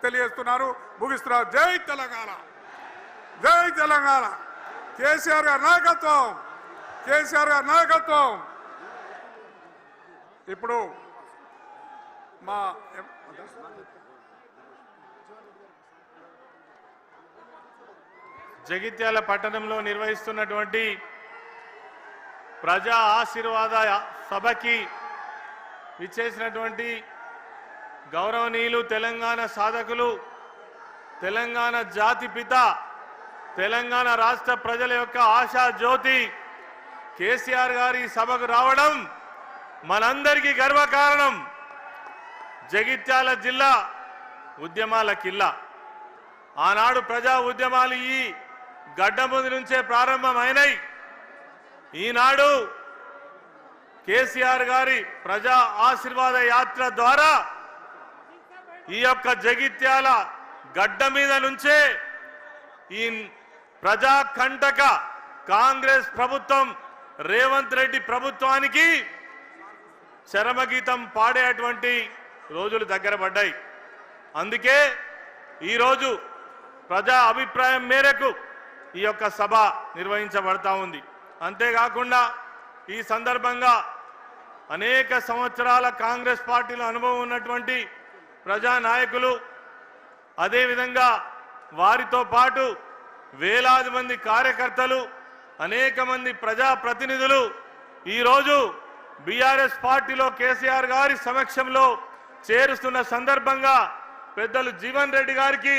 తెలియజేస్తున్నారు. ముగిస్తున్నారు. జై తెలంగాణ, జై తెలంగాణ. కేసీఆర్ గారి నాయకత్వం, కేసీఆర్ గారి నాయకత్వం. ఇప్పుడు మా జగిత్యాల పట్టణంలో నిర్వహిస్తున్నటువంటి ప్రజా ఆశీర్వాద సభకి విచ్చేసినటువంటి గౌరవనీయులు తెలంగాణ సాధకులు, తెలంగాణ జాతిపిత, తెలంగాణ రాష్ట్ర ప్రజల యొక్క ఆశా జ్యోతి కేసీఆర్ గారి సభకు రావడం మనందరికీ గర్వకారణం. జగిత్యాల జిల్లా ఉద్యమాల కిల్లా. ఆనాడు ప్రజా ఉద్యమాలు ఈ గడ్డ ముందు నుంచే ప్రారంభమైనాయి. ఈనాడు కేసీఆర్ గారి ప్రజా ఆశీర్వాద యాత్ర ద్వారా ఈ యొక్క జగిత్యాల గడ్డ మీద నుంచే ఈ ప్రజా కంటక కాంగ్రెస్ ప్రభుత్వం, రేవంత్ రెడ్డి ప్రభుత్వానికి చరమగీతం పాడేటువంటి రోజులు దగ్గర పడ్డాయి. అందుకే ఈరోజు ప్రజా అభిప్రాయం మేరకు ఈ యొక్క సభ నిర్వహించబడతా ఉంది. అంతేకాకుండా ఈ సందర్భంగా అనేక సంవత్సరాల కాంగ్రెస్ పార్టీలో అనుభవం ఉన్నటువంటి ప్రజా నాయకులు, అదేవిధంగా వారితో పాటు వేలాది మంది కార్యకర్తలు, అనేక మంది ప్రజాప్రతినిధులు ఈరోజు బీఆర్ఎస్ పార్టీలో కేసీఆర్ గారి సమక్షంలో చేరుస్తున్న సందర్భంగా పెద్దలు జీవన్ రెడ్డి గారికి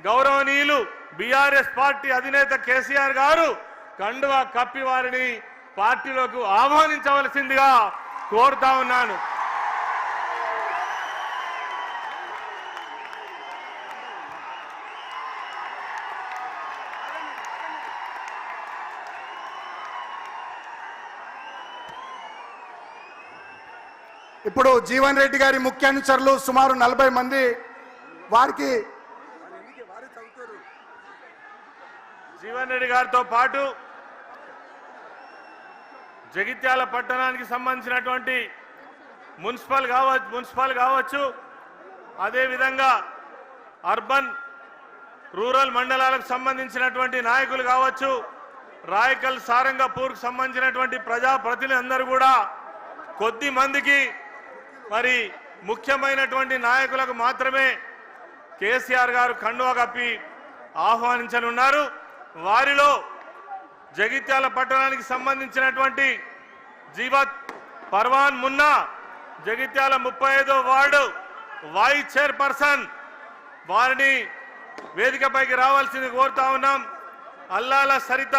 గౌరవనీయులు బీఆర్ఎస్ పార్టీ అధినేత కేసీఆర్ గారు కండువా కప్పి వారిని పార్టీలోకి ఆహ్వానించవలసిందిగా కోరుతా ఉన్నాను. ఇప్పుడు జీవన్ రెడ్డి గారి ముఖ్య అనుచరులు సుమారు 40 మంది వారికి జీవన్ రెడ్డి గారితో పాటు జగిత్యాల పట్టణానికి సంబంధించినటువంటి మున్సిపల్ కావచ్చు, అదేవిధంగా అర్బన్ రూరల్ మండలాలకు సంబంధించినటువంటి నాయకులు కావచ్చు, రాయకల్ సారంగపూర్కు సంబంధించినటువంటి ప్రజాప్రతినిధులు అందరూ కూడా కొద్ది మందికి మరి ముఖ్యమైనటువంటి నాయకులకు మాత్రమే కేసీఆర్ గారు కండువా కప్పి ఆహ్వానించనున్నారు. వారిలో జగిత్యాల పట్టణానికి సంబంధించినటువంటి జీవత్ పర్వాన్ మున్నా, జగిత్యాల 35వ వార్డు వైస్ చైర్పర్సన్, వారిని వేదికపైకి రావాల్సింది కోరుతా ఉన్నాం. అల్లాల సరిత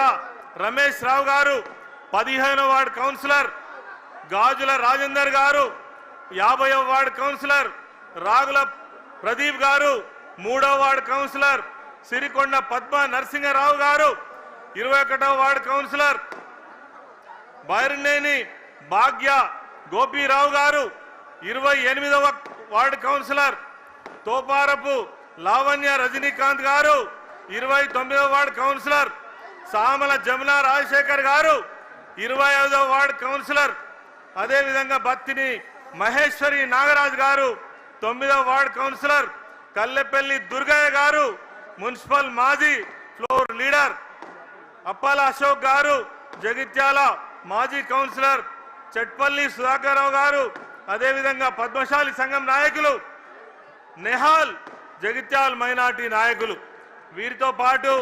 రమేష్ రావు గారు 15వ వార్డు కౌన్సిలర్, గాజుల రాజేందర్ గారు 50వ వార్డు కౌన్సిలర్, రాగుల ప్రదీప్ గారు 3వ వార్డు కౌన్సిలర్, సిరికొండ పద్మ నరసింహరావు గారు 21వ వార్డు కౌన్సిలర్, బైరనేని భాగ్య గోపీరావు గారు 28వ వార్డు కౌన్సిలర్, తోపారపు లావణ్య రజనీకాంత్ గారు 29వ వార్డు కౌన్సిలర్, సామల జమున రాజశేఖర్ గారు 25వ వార్డు కౌన్సిలర్, అదేవిధంగా బత్తిని మహేశ్వరి నాగరాజ్ గారు 9వ వార్డు కౌన్సిలర్, కల్లెపల్లి దుర్గయ్య గారు మున్సిపల్ మాజీ ఫ్లోర్ లీడర్, అప్పాల అశోక్ గారు జగిత్యాల మాజీ కౌన్సిలర్, చెట్పల్లి సుధాకర్ రావు గారు, అదేవిధంగా పద్మశాలి సంఘం నాయకులు, నెహాల్ జగిత్యాల మైనార్టీ నాయకులు, వీరితో పాటు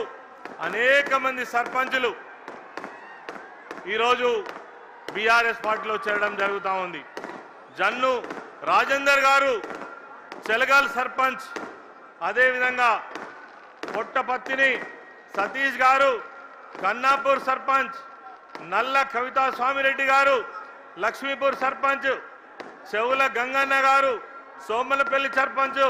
అనేక మంది సర్పంచులు ఈరోజు బీఆర్ఎస్ పార్టీలో చేరడం జరుగుతూ ఉంది. జన్ను రాజేందర్ గారు చెలగల్ సర్పంచ్, అదేవిధంగా పొట్టపత్తిని సతీష్ గారు కన్నాపూర్ సర్పంచ్, నల్ల కవితా స్వామిరెడ్డి గారు లక్ష్మీపూర్ సర్పంచ్, చెవుల గంగన్న గారు సోమలపల్లి సర్పంచ్,